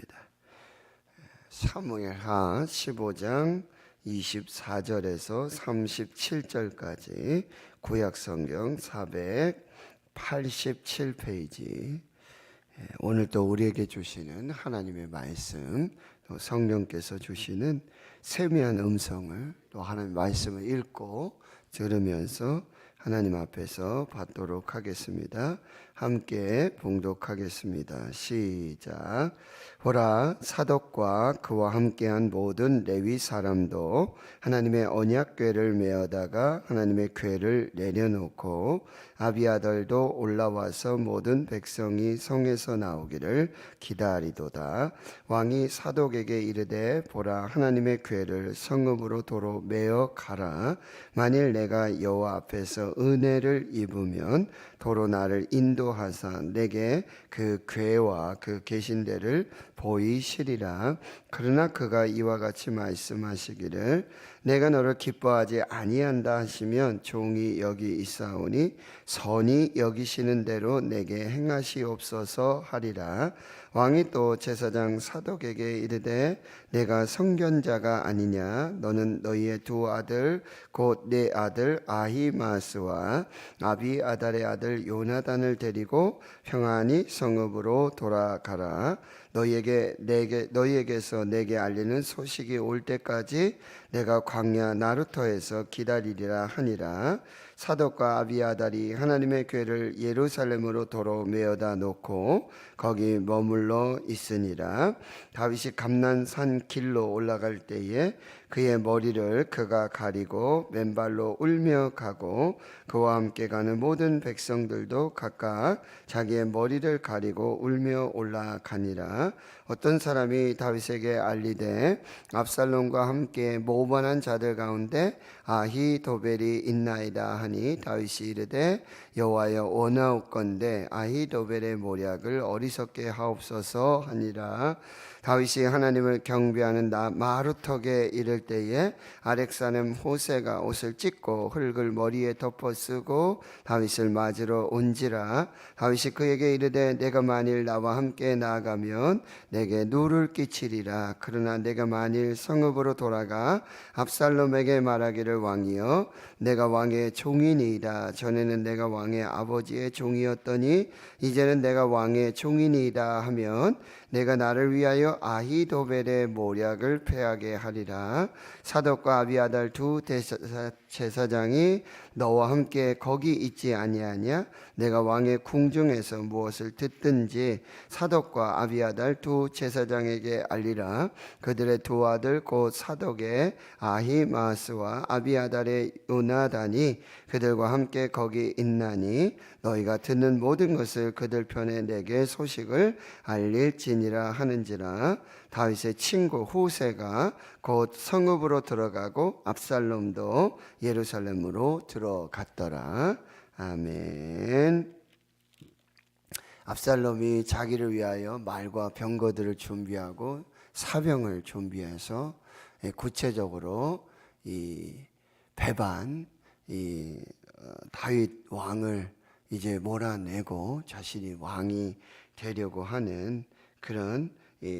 하겠습니다. 사무엘하 15장 24절에서 37절까지 구약성경 487페이지. 오늘 또 우리에게 주시는 하나님의 말씀, 또 성령께서 주시는 세미한 음성을 또 하나님의 말씀을 읽고 들으면서 하나님 앞에서 받도록 하겠습니다. 함께 봉독하겠습니다. 시작. 보라, 사독과 그와 함께한 모든 레위 사람도 하나님의 언약궤를 메어다가 하나님의 궤를 내려놓고 아비아들도 올라와서 모든 백성이 성에서 나오기를 기다리도다. 왕이 사독에게 이르되, 보라, 하나님의 궤를 성읍으로 도로 메어 가라. 만일 내가 여호와 앞에서 은혜를 입으면 도로 나를 인도하사 내게 그 궤와 그 계신 데를 보이시리라. 그러나 그가 이와 같이 말씀하시기를, 내가 너를 기뻐하지 아니한다 하시면 종이 여기 있사오니 선히 여기시는 대로 내게 행하시옵소서 하리라. 왕이 또 제사장 사독에게 이르되, 내가 선견자가 아니냐? 너는 너희의 두 아들 곧 내 아들 아히마스와 아비아달의 아들 요나단을 데리고 평안히 성읍으로 돌아가라. 너희에게서 내게 알리는 소식이 올 때까지 내가 광야 나루터에서 기다리리라 하니라. 사독과 아비아달이 하나님의 궤를 예루살렘으로 도로 메어다 놓고 거기 머물러 있으니라. 다윗이 감난산 길로 올라갈 때에 그의 머리를 그가 가리고 맨발로 울며 가고 그와 함께 가는 모든 백성들도 각각 자기의 머리를 가리고 울며 올라가니라. 어떤 사람이 다윗에게 알리되, 압살롬과 함께 모반한 자들 가운데 아히도벨이 있나이다 하니, 다윗이 이르되, 여호와여 원하옵건대 아히도벨의 모략을 어리석게 하옵소서 하니라. 다윗이 하나님을 경배하는 마루턱에 이를 때에 아렉사람 호세가 옷을 찢고 흙을 머리에 덮어 쓰고 다윗을 맞으러 온지라. 다윗이 그에게 이르되, 내가 만일 나와 함께 나아가면 내게 누를 끼치리라. 그러나 내가 만일 성읍으로 돌아가 압살롬에게 말하기를, 왕이여 내가 왕의 종이니이다. 전에는 내가 왕의 아버지의 종이었더니 이제는 내가 왕의 종이니이다 하면 내가 나를 위하여 아히도벨의 모략을 패하게 하리라. 사독과 아비아달 두 제사장이 너와 함께 거기 있지 아니하냐? 내가 왕의 궁중에서 무엇을 듣든지 사독과 아비아달 두 제사장에게 알리라. 그들의 두 아들 곧 사독의 아히마스와 아비아달의 요나단이 그들과 함께 거기 있나니 너희가 듣는 모든 것을 그들 편에 내게 소식을 알릴지니라 하는지라. 다윗의 친구 후세가 곧 성읍으로 들어가고 압살롬도 예루살렘으로 들어갔더라. 아멘. 압살롬이 자기를 위하여 말과 병거들을 준비하고 사병을 준비해서 구체적으로 이 배반 다윗 왕을 이제 몰아내고 자신이 왕이 되려고 하는 그런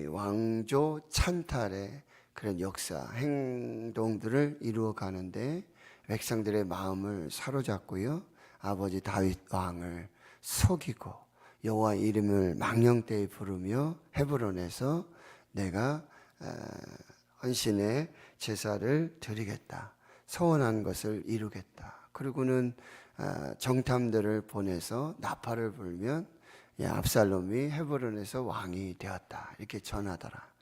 왕조 찬탈의 그런 역사 행동들을 이루어 가는데 백성들의 마음을 사로잡고요, 아버지 다윗 왕을 속이고 여호와 이름을 망령되이 부르며 헤브론에서 내가 헌신의 제사를 드리겠다, 서원한 것을 이루겠다. 그리고는 정탐들을 보내서 나팔을 불면 압살롬이 헤브론에서 왕이 되었다 이렇게 전하더라.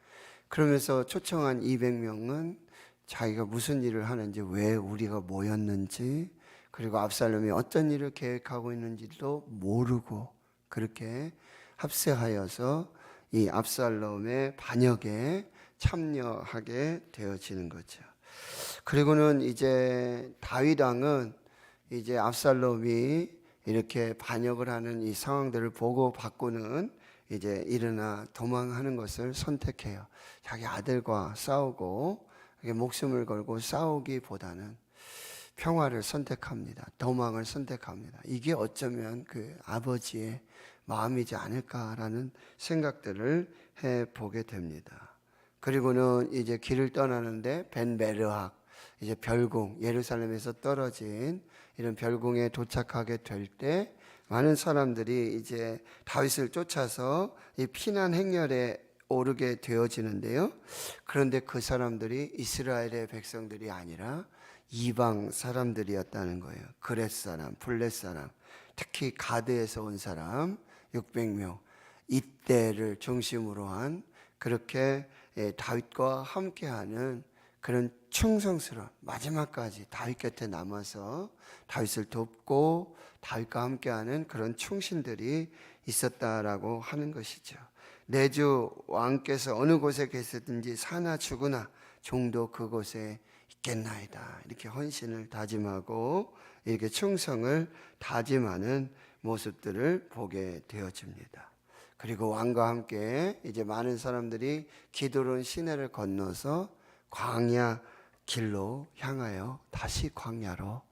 그러면서 초청한 200명은 자기가 무슨 일을 하는지, 왜 우리가 모였는지, 그리고 압살롬이 어떤 일을 계획하고 있는지도 모르고 그렇게 합세하여서 이 압살롬의 반역에 참여하게 되어지는 거죠. 그리고는 이제 다윗 왕은 이제 압살롬이 이렇게 반역을 하는 이 상황들을 보고 받고는 이제 일어나 도망하는 것을 선택해요. 자기 아들과 싸우고 목숨을 걸고 싸우기보다는 평화를 선택합니다. 도망을 선택합니다. 이게 어쩌면 그 아버지의 마음이지 않을까라는 생각들을 보게 됩니다. 그리고는 이제 길을 떠나는데 벤베르학, 이제 별궁, 예루살렘에서 떨어진 이런 별궁에 도착하게 될 때 많은 사람들이 이제 다윗을 쫓아서 이 피난 행렬에 오르게 되어지는데요. 그런데 그 사람들이 이스라엘의 백성들이 아니라 이방 사람들이었다는 거예요. 그렛 사람, 블렛 사람, 특히 가드에서 온 사람 600명, 이때를 중심으로 한 그렇게 다윗과 함께하는 그런 충성스러운 마지막까지 다윗 곁에 남아서 다윗을 돕고 다윗과 함께하는 그런 충신들이 있었다라고 하는 것이죠. 내 주 왕께서 어느 곳에 계시든지 사나 죽으나 종도 그곳에 있겠나이다. 이렇게 헌신을 다짐하고 이렇게 충성을 다짐하는 모습들을 보게 되어집니다. 그리고 왕과 함께 이제 많은 사람들이 기드론 시내를 건너서 광야 길로 향하여 다시 광야로,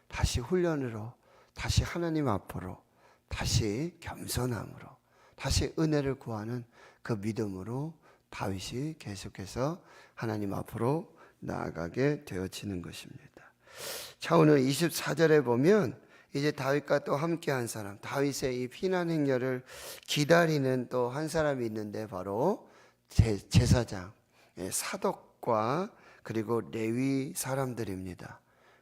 다시 훈련으로, 다시 하나님 앞으로, 다시 겸손함으로, 다시 은혜를 구하는 그 믿음으로 다윗이 계속해서 하나님 앞으로 나아가게 되어지는 것입니다. 자, 오늘 24절에 보면 이제 다윗과 또 함께한 사람, 다윗의 이 피난 행렬을 기다리는 또 한 사람이 있는데 바로 제사장, 사독과 그리고 레위 사람들입니다.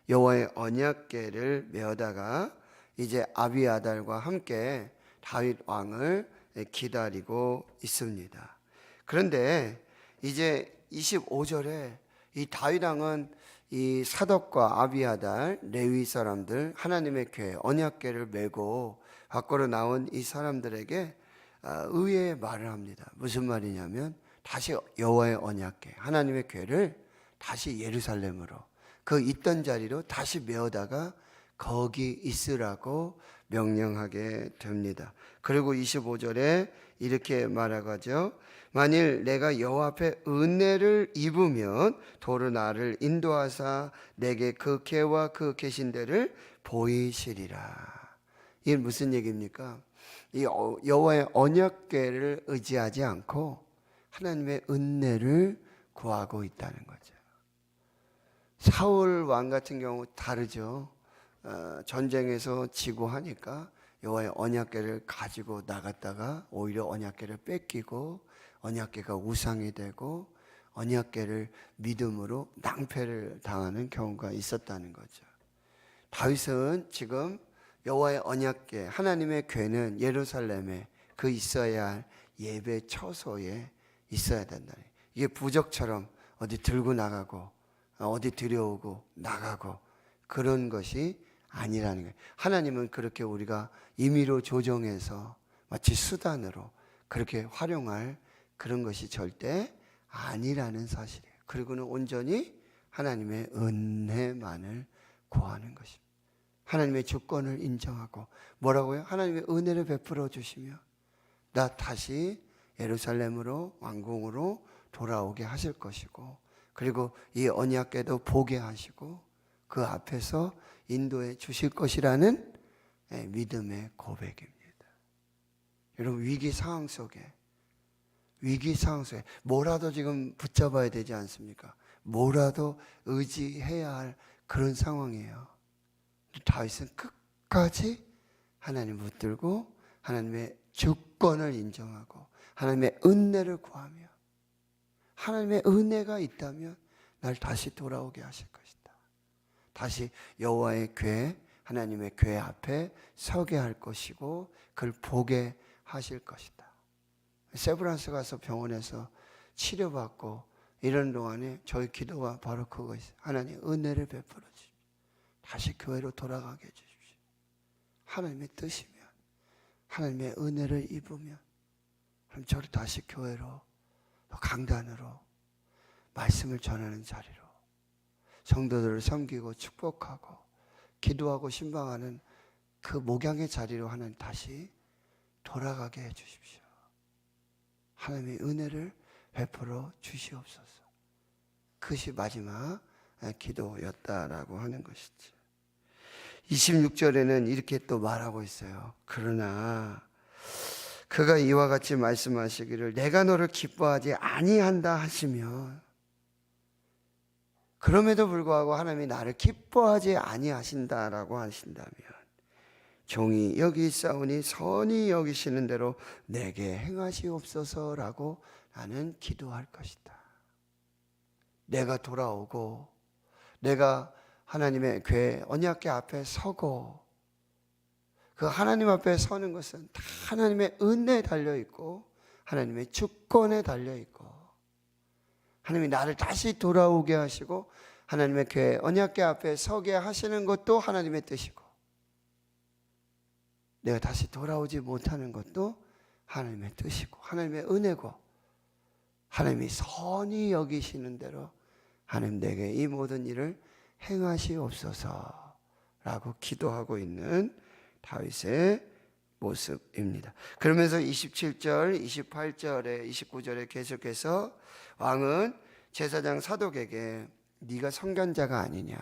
여호와의 언약궤를 메어다가 이제 아비아달과 함께 다윗 왕을 기다리고 있습니다. 그런데 이제 25절에 이 다윗 왕은 이 사독과 아비아달, 레위 사람들, 하나님의 궤, 언약궤를 메고 밖으로 나온 이 사람들에게 의외의 말을 합니다. 무슨 말이냐면 다시 여호와의 언약궤, 하나님의 궤를 다시 예루살렘으로 그 있던 자리로 다시 메어다가 거기 있으라고 명령하게 됩니다. 그리고 25절에 이렇게 말하죠. 만일 내가 여호와 앞에 은혜를 입으면 도로 나를 인도하사 내게 그 궤와 그 계신대를 보이시리라. 이게 무슨 얘기입니까? 이 여호와의 언약궤를 의지하지 않고 하나님의 은혜를 구하고 있다는 거죠. 사울 왕 같은 경우 다르죠. 전쟁에서 지고 하니까 여호와의 언약궤를 가지고 나갔다가 오히려 언약궤를 뺏기고 언약궤가 우상이 되고 언약궤를 믿음으로 낭패를 당하는 경우가 있었다는 거죠. 다윗은 지금 여호와의 언약궤, 하나님의 궤는 예루살렘에 그 있어야 할 예배 처소에 있어야 된다. 이게 부적처럼 어디 들고 나가고 어디 들여오고 나가고 그런 것이 아니라는 거예요. 하나님은 그렇게 우리가 임의로 조정해서 마치 수단으로 그렇게 활용할 그런 것이 절대 아니라는 사실이에요. 그리고는 온전히 하나님의 은혜만을 구하는 것입니다. 하나님의 주권을 인정하고 뭐라고요? 하나님의 은혜를 베풀어 주시며 나 다시 예루살렘으로 왕궁으로 돌아오게 하실 것이고 그리고 이 언약궤도 보게 하시고 그 앞에서 인도해 주실 것이라는 믿음의 고백입니다. 여러분 위기 상황 속에 뭐라도 지금 붙잡아야 되지 않습니까? 뭐라도 의지해야 할 그런 상황이에요. 다윗은 끝까지 하나님 붙들고 하나님의 주권을 인정하고 하나님의 은혜를 구하며 하나님의 은혜가 있다면 날 다시 돌아오게 하실 것이다. 다시 여호와의 궤, 하나님의 궤 앞에 서게 할 것이고 그걸 보게 하실 것이다. 세브란스 가서 병원에서 치료받고 이런 동안에 저희 기도가 바로 그것이에요. 하나님 은혜를 베풀어 주십시오. 다시 교회로 돌아가게 해주십시오. 하나님의 뜻이면 하나님의 은혜를 입으면 그럼 저를 다시 교회로 강단으로 말씀을 전하는 자리로 성도들을 섬기고 축복하고 기도하고 신방하는 그 목양의 자리로 하나님 다시 돌아가게 해주십시오. 하나님의 은혜를 베풀어 주시옵소서. 그것이 마지막 기도였다라고 하는 것이지. 26절에는 이렇게 또 말하고 있어요. 그러나 그가 이와 같이 말씀하시기를 내가 너를 기뻐하지 아니한다 하시면, 그럼에도 불구하고 하나님이 나를 기뻐하지 아니하신다라고 하신다면 종이 여기 있사오니 선히 여기시는 대로 내게 행하시옵소서라고 나는 기도할 것이다. 내가 돌아오고 내가 하나님의 교회 언약궤 앞에 서고, 그 하나님 앞에 서는 것은 다 하나님의 은혜에 달려있고 하나님의 주권에 달려있고, 하나님이 나를 다시 돌아오게 하시고 하나님의 교회 언약궤 앞에 서게 하시는 것도 하나님의 뜻이고, 내가 다시 돌아오지 못하는 것도 하나님의 뜻이고 하나님의 은혜고, 하나님이 선히 여기시는 대로 하나님 내게 이 모든 일을 행하시옵소서라고 기도하고 있는 다윗의 모습입니다. 그러면서 27절, 28절에 29절에 계속해서 왕은 제사장 사독에게 네가 선견자가 아니냐,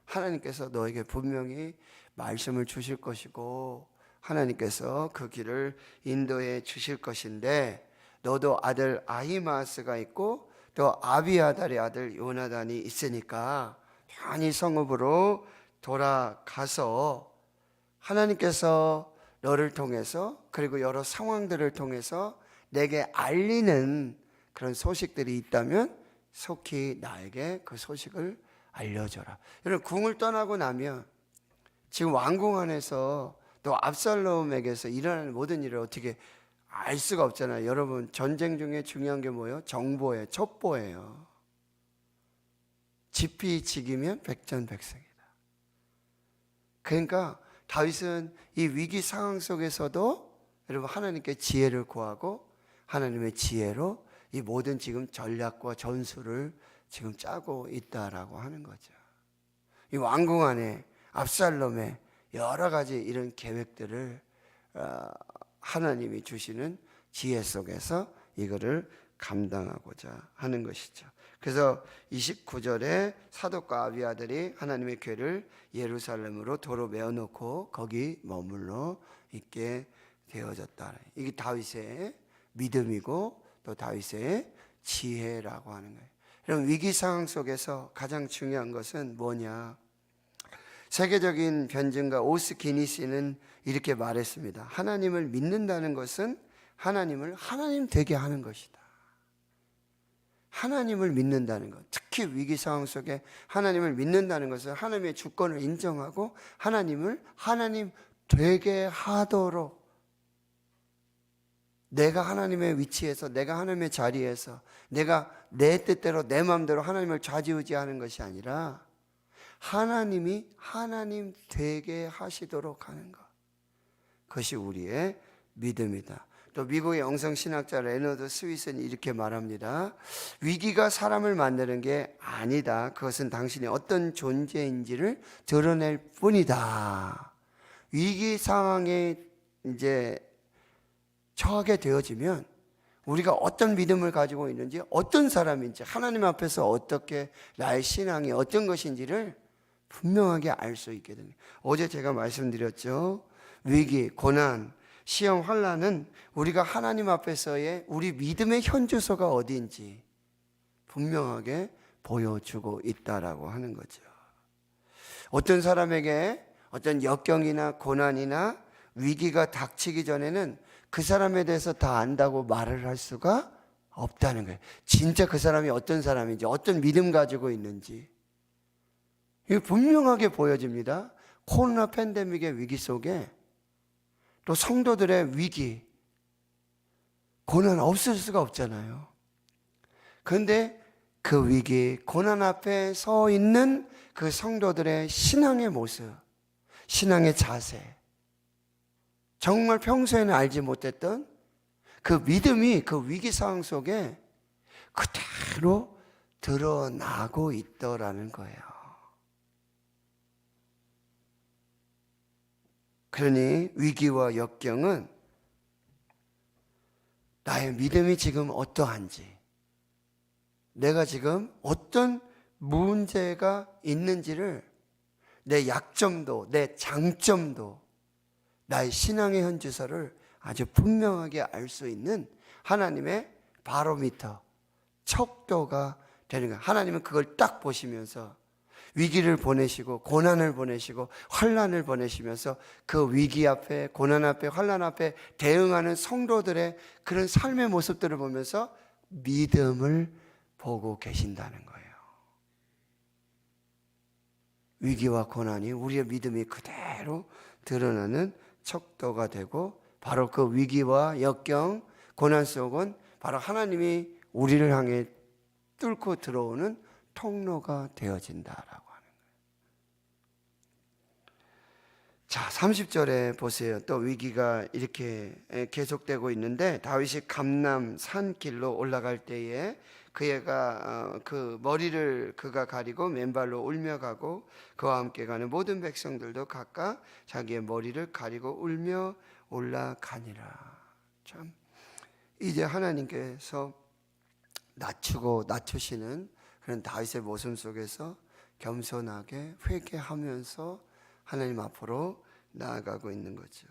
하나님께서 너에게 분명히 말씀을 주실 것이고 하나님께서 그 길을 인도해 주실 것인데, 너도 아들 아히마스가 있고 또 아비아달의 아들 요나단이 있으니까 편히 성읍으로 돌아가서 하나님께서 너를 통해서 그리고 여러 상황들을 통해서 내게 알리는 그런 소식들이 있다면 속히 나에게 그 소식을 알려줘라. 여러분, 궁을 떠나고 나면 지금 왕궁 안에서 또 압살롬에게서 일어나는 모든 일을 어떻게 알 수가 없잖아요. 여러분, 전쟁 중에 중요한 게 뭐예요? 정보예요. 첩보예요. 지피지기면 백전백승이다. 그러니까 다윗은 이 위기 상황 속에서도 여러분 하나님께 지혜를 구하고 하나님의 지혜로 이 모든 지금 전략과 전술을 지금 짜고 있다라고 하는 거죠. 이 왕궁 안에 압살롬의 여러 가지 이런 계획들을 하나님이 주시는 지혜 속에서 이거를 감당하고자 하는 것이죠. 그래서 29절에 사독과 아비아들이 하나님의 궤를 예루살렘으로 도로 메어놓고 거기 머물러 있게 되어졌다. 이게 다윗의 믿음이고 또 다윗의 지혜라고 하는 거예요. 그럼 위기 상황 속에서 가장 중요한 것은 뭐냐? 세계적인 변증가 오스 기니스는 이렇게 말했습니다. 하나님을 믿는다는 것은 하나님을 하나님 되게 하는 것이다. 하나님을 믿는다는 것, 특히 위기 상황 속에 하나님을 믿는다는 것은 하나님의 주권을 인정하고 하나님을 하나님 되게 하도록, 내가 하나님의 위치에서, 내가 하나님의 자리에서 내가 내 뜻대로 내 마음대로 하나님을 좌지우지하는 것이 아니라 하나님이 하나님 되게 하시도록 하는 것, 그것이 우리의 믿음이다. 또 미국의 영성신학자 레너드 스윗은 이렇게 말합니다. 위기가 사람을 만드는 게 아니다. 그것은 당신이 어떤 존재인지를 드러낼 뿐이다. 위기 상황에 이제 처하게 되어지면 우리가 어떤 믿음을 가지고 있는지, 어떤 사람인지, 하나님 앞에서 어떻게 나의 신앙이 어떤 것인지를 분명하게 알 수 있게 됩니다. 어제 제가 말씀드렸죠. 위기, 고난, 시험, 환난은 우리가 하나님 앞에서의 우리 믿음의 현주소가 어디인지 분명하게 보여주고 있다라고 하는 거죠. 어떤 사람에게 어떤 역경이나 고난이나 위기가 닥치기 전에는 그 사람에 대해서 다 안다고 말을 할 수가 없다는 거예요. 진짜 그 사람이 어떤 사람인지, 어떤 믿음 가지고 있는지 이게 분명하게 보여집니다. 코로나 팬데믹의 위기 속에 또 성도들의 위기, 고난 없을 수가 없잖아요. 그런데 그 위기, 고난 앞에 서 있는 그 성도들의 신앙의 모습, 신앙의 자세, 정말 평소에는 알지 못했던 그 믿음이 그 위기 상황 속에 그대로 드러나고 있더라는 거예요. 그러니 위기와 역경은 나의 믿음이 지금 어떠한지, 내가 지금 어떤 문제가 있는지를, 내 약점도 내 장점도 나의 신앙의 현주소를 아주 분명하게 알 수 있는 하나님의 바로미터, 척도가 되는 거예요. 하나님은 그걸 딱 보시면서 위기를 보내시고 고난을 보내시고 환난을 보내시면서 그 위기 앞에, 고난 앞에, 환난 앞에 대응하는 성도들의 그런 삶의 모습들을 보면서 믿음을 보고 계신다는 거예요. 위기와 고난이 우리의 믿음이 그대로 드러나는 척도가 되고, 바로 그 위기와 역경, 고난 속은 바로 하나님이 우리를 향해 뚫고 들어오는 통로가 되어진다라고 하는 거예요. 자, 30절에 보세요. 또 위기가 이렇게 계속되고 있는데, 다윗이 감람 산길로 올라갈 때에 그 머리를 그가 가리고 맨발로 울며 가고, 그와 함께 가는 모든 백성들도 각각 자기의 머리를 가리고 울며 올라가니라. 참, 이제 하나님께서 낮추고 낮추시는 그런 다윗의 모습 속에서 겸손하게 회개하면서 하나님 앞으로 나아가고 있는 거죠.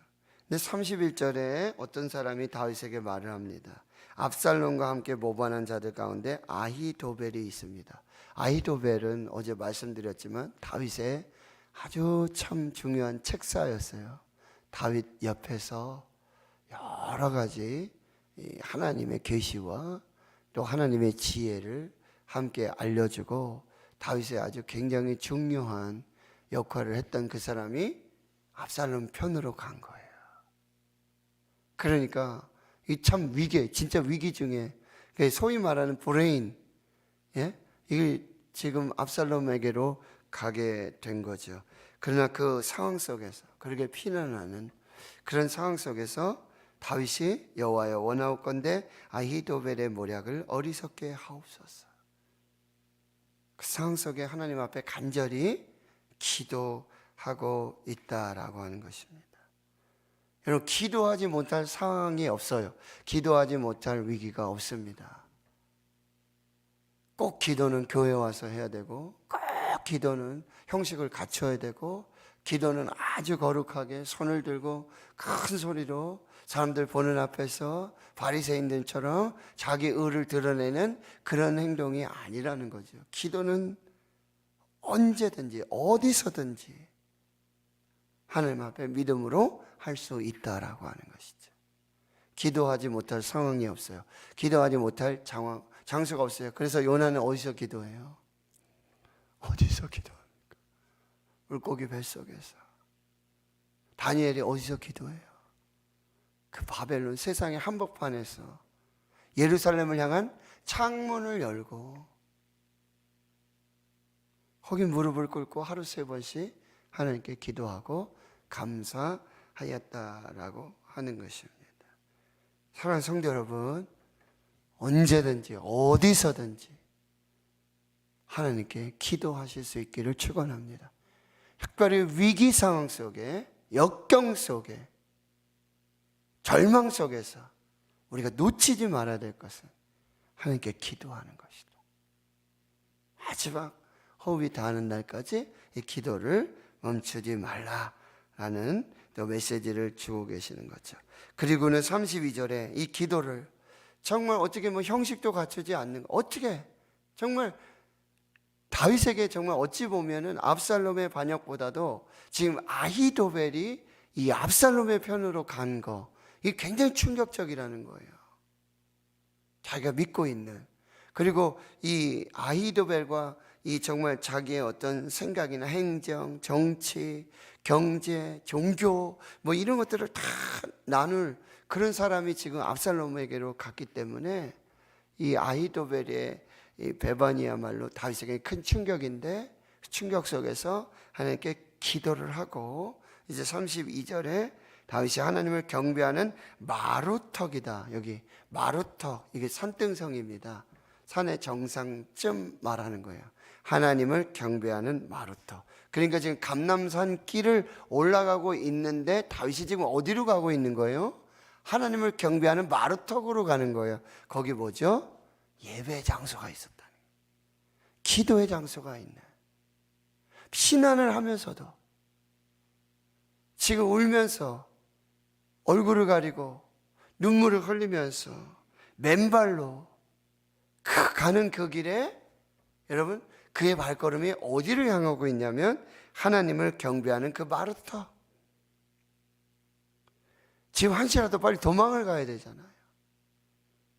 근데 31절에 어떤 사람이 다윗에게 말을 합니다. 압살롬과 함께 모반한 자들 가운데 아히도벨이 있습니다. 아히도벨은 어제 말씀드렸지만 다윗의 아주 참 중요한 책사였어요. 다윗 옆에서 여러 가지 하나님의 계시와 또 하나님의 지혜를 함께 알려주고 다윗의 아주 굉장히 중요한 역할을 했던 그 사람이 압살롬 편으로 간 거예요. 그러니까 이 참 위기, 진짜 위기 중에 소위 말하는 브레인, 이게 지금 압살롬에게로 가게 된 거죠. 그러나 그 상황 속에서 그렇게 피난하는 그런 상황 속에서 다윗이 여호와여 원하옵건대 아히도벨의 모략을 어리석게 하옵소서. 그 상황 속에 하나님 앞에 간절히 기도하고 있다라고 하는 것입니다. 여러분, 기도하지 못할 상황이 없어요. 기도하지 못할 위기가 없습니다. 꼭 기도는 교회 와서 해야 되고, 꼭 기도는 형식을 갖춰야 되고, 기도는 아주 거룩하게 손을 들고 큰 소리로 사람들 보는 앞에서 바리새인들처럼 자기 의를 드러내는 그런 행동이 아니라는 거죠. 기도는 언제든지 어디서든지 하나님 앞에 믿음으로 할 수 있다라고 하는 것이죠. 기도하지 못할 상황이 없어요. 기도하지 못할 장소가 없어요. 그래서 요나는 어디서 기도해요? 어디서 기도합니까? 물고기 뱃속에서. 다니엘이 어디서 기도해요? 그 바벨론 세상의 한복판에서 예루살렘을 향한 창문을 열고 거기 무릎을 꿇고 하루 3번씩 하나님께 기도하고 감사하였다라고 하는 것입니다. 사랑하는 성도 여러분, 언제든지 어디서든지 하나님께 기도하실 수 있기를 축원합니다. 특별히 위기 상황 속에, 역경 속에, 절망 속에서 우리가 놓치지 말아야 될 것은 하나님께 기도하는 것이다. 마지막 호흡이 닿는 날까지 이 기도를 멈추지 말라라는 또 메시지를 주고 계시는 거죠. 그리고는 32절에 이 기도를 정말 어떻게 형식도 갖추지 않는, 어떻게 정말 다윗에게 정말 어찌 보면은 압살롬의 반역보다도 지금 아히도벨이 이 압살롬의 편으로 간 거, 이게 굉장히 충격적이라는 거예요. 자기가 믿고 있는, 그리고 이 아히도벨과 이 정말 자기의 어떤 생각이나 행정, 정치, 경제, 종교 이런 것들을 다 나눌 그런 사람이 지금 압살롬에게로 갔기 때문에 이 아히도벨의 이 배반이야말로 다윗에게 큰 충격인데, 충격 속에서 하나님께 기도를 하고 이제 32절에 다윗이 하나님을 경배하는 마루턱이다. 여기 마루턱, 이게 산등성입니다. 산의 정상쯤 말하는 거예요. 하나님을 경배하는 마루턱. 그러니까 지금 감람산 길을 올라가고 있는데 다윗이 지금 어디로 가고 있는 거예요? 하나님을 경배하는 마루턱으로 가는 거예요. 거기 뭐죠? 예배 장소가 있었다는 거예요. 기도의 장소가 있는, 피난을 하면서도 지금 울면서 얼굴을 가리고 눈물을 흘리면서 맨발로 가는 그 길에 여러분 그의 발걸음이 어디를 향하고 있냐면 하나님을 경배하는 그 마르타. 지금 한시라도 빨리 도망을 가야 되잖아요.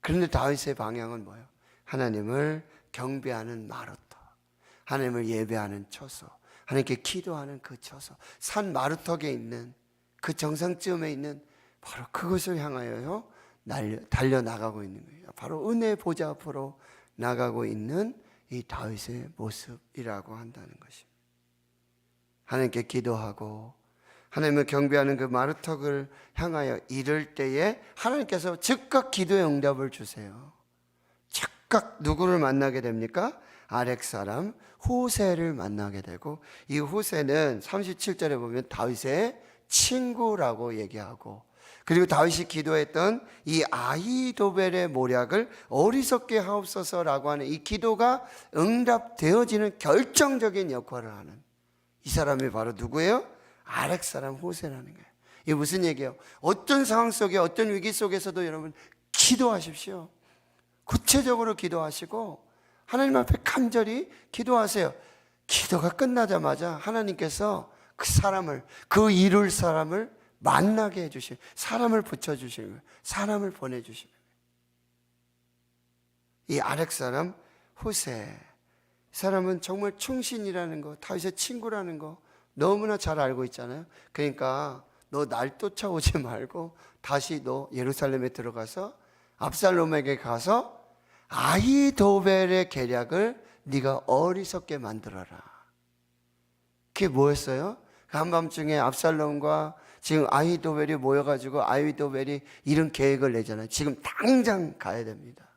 그런데 다윗의 방향은 뭐예요? 하나님을 경배하는 마르타, 하나님을 예배하는 처소, 하나님께 기도하는 그 처소, 산 마루턱에 있는 그 정상쯤에 있는 바로 그것을 향하여요 달려나가고 있는 거예요. 바로 은혜 보좌 앞으로 나가고 있는 이 다윗의 모습이라고 한다는 것입니다. 하나님께 기도하고 하나님을 경배하는 그 마루턱을 향하여 이를 때에 하나님께서 즉각 기도의 응답을 주세요. 즉각 누구를 만나게 됩니까? 아렉 사람 후세를 만나게 되고, 이 후세는 37절에 보면 다윗의 친구라고 얘기하고, 그리고 다윗이 기도했던 이 아히도벨의 모략을 어리석게 하옵소서라고 하는 이 기도가 응답되어지는 결정적인 역할을 하는 이 사람이 바로 누구예요? 아렉 사람 후세라는 거예요. 이게 무슨 얘기예요? 어떤 상황 속에, 어떤 위기 속에서도 여러분 기도하십시오. 구체적으로 기도하시고 하나님 앞에 간절히 기도하세요. 기도가 끝나자마자 하나님께서 그 사람을, 그 이룰 사람을 만나게 해주시면, 사람을 붙여주시면, 사람을 보내주시면, 이 아렉 사람 후세, 이 사람은 정말 충신이라는 거, 다윗의 친구라는 거 너무나 잘 알고 있잖아요. 그러니까 너 날 쫓아오지 말고 다시 너 예루살렘에 들어가서 압살롬에게 가서 아히도벨의 계략을 네가 어리석게 만들어라. 그게 뭐였어요? 한밤중에 압살롬과 지금 아히도벨이 모여가지고 아히도벨이 이런 계획을 내잖아요. 지금 당장 가야 됩니다.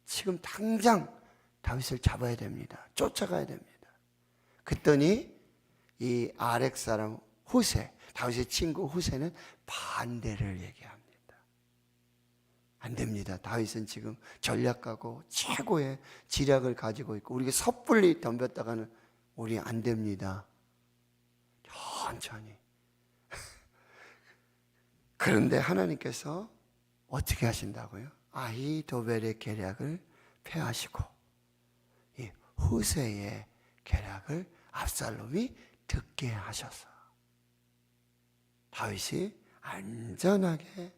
지금 당장 다윗을 잡아야 됩니다. 쫓아가야 됩니다. 그랬더니 이 아렉 사람 후세, 다윗의 친구 후세는 반대를 얘기합니다. 안 됩니다. 다윗은 지금 전략가고 최고의 지략을 가지고 있고 우리가 섣불리 덤볐다가는 우리 안 됩니다. 천천히. 그런데 하나님께서 어떻게 하신다고요? 아히도벨의 계략을 폐하시고 이 후세의 계략을 압살롬이 듣게 하셔서 다윗이 안전하게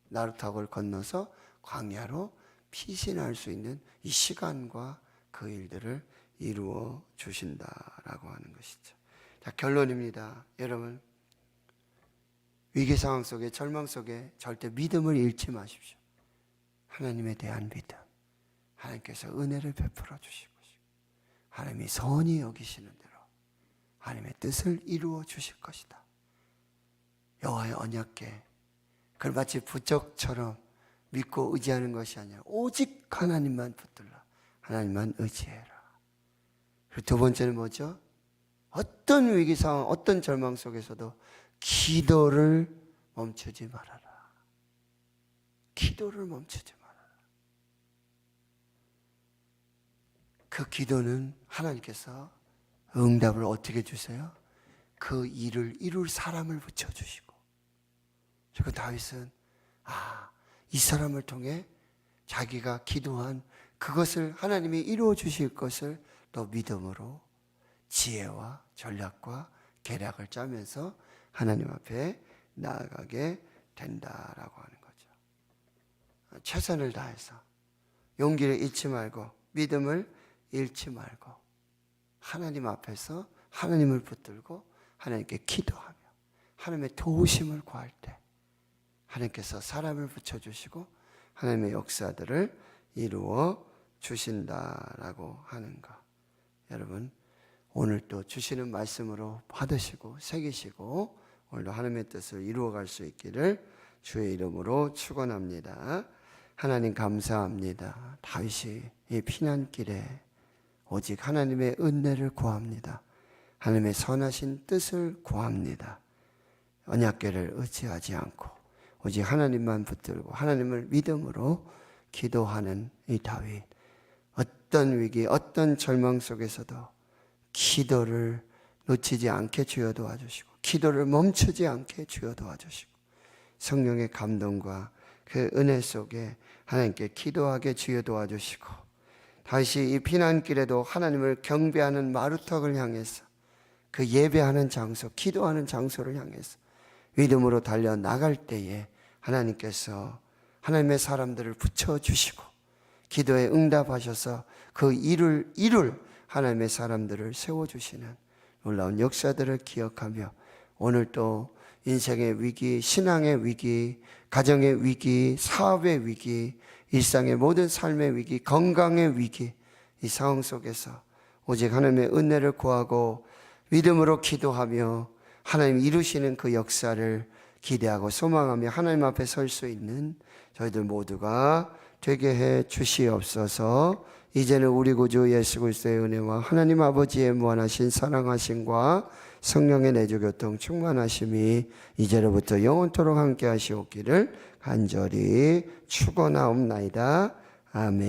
나루턱을 건너서 광야로 피신할 수 있는 이 시간과 그 일들을 이루어 주신다라고 하는 것이죠. 자, 결론입니다. 여러분, 위기 상황 속에, 절망 속에 절대 믿음을 잃지 마십시오. 하나님에 대한 믿음, 하나님께서 은혜를 베풀어 주실 것이고 하나님이 선히 여기시는 대로 하나님의 뜻을 이루어 주실 것이다. 여호와의 언약궤, 그걸 마치 부적처럼 믿고 의지하는 것이 아니라 오직 하나님만 붙들라, 하나님만 의지해라. 그리고 두 번째는 뭐죠? 어떤 위기 상황, 어떤 절망 속에서도 기도를 멈추지 말아라. 기도를 멈추지 말아라. 그 기도는 하나님께서 응답을 어떻게 주세요? 그 일을 이룰 사람을 붙여주시고, 그리고 다윗은 이 사람을 통해 자기가 기도한 그것을 하나님이 이루어 주실 것을 또 믿음으로 지혜와 전략과 계략을 짜면서 하나님 앞에 나아가게 된다라고 하는 거죠. 최선을 다해서 용기를 잃지 말고 믿음을 잃지 말고 하나님 앞에서 하나님을 붙들고 하나님께 기도하며 하나님의 도우심을 구할 때 하나님께서 사람을 붙여주시고 하나님의 역사들을 이루어 주신다라고 하는 것. 여러분, 오늘 또 주시는 말씀으로 받으시고 새기시고 오늘도 하나님의 뜻을 이루어갈 수 있기를 주의 이름으로 축원합니다. 하나님 감사합니다. 다윗이 이 피난길에 오직 하나님의 은혜를 구합니다. 하나님의 선하신 뜻을 구합니다. 언약궤를 의지하지 않고 오직 하나님만 붙들고 하나님을 믿음으로 기도하는 이 다윗, 어떤 위기, 어떤 절망 속에서도 기도를 놓치지 않게 주여 도와주시고 기도를 멈추지 않게 주여 도와주시고 성령의 감동과 그 은혜 속에 하나님께 기도하게 주여 도와주시고, 다시 이 피난길에도 하나님을 경배하는 마루턱을 향해서, 그 예배하는 장소, 기도하는 장소를 향해서 믿음으로 달려나갈 때에 하나님께서 하나님의 사람들을 붙여주시고 기도에 응답하셔서 그 이룰 하나님의 사람들을 세워주시는 놀라운 역사들을 기억하며, 오늘 또 인생의 위기, 신앙의 위기, 가정의 위기, 사업의 위기, 일상의 모든 삶의 위기, 건강의 위기, 이 상황 속에서 오직 하나님의 은혜를 구하고 믿음으로 기도하며 하나님 이루시는 그 역사를 기대하고 소망하며 하나님 앞에 설 수 있는 저희들 모두가 되게 해 주시옵소서. 이제는 우리 구주 예수 그리스도의 은혜와 하나님 아버지의 무한하신 사랑하심과 성령의 내주교통 충만하심이 이제로부터 영원토록 함께 하시옵기를 간절히 축원하옵나이다. 아멘.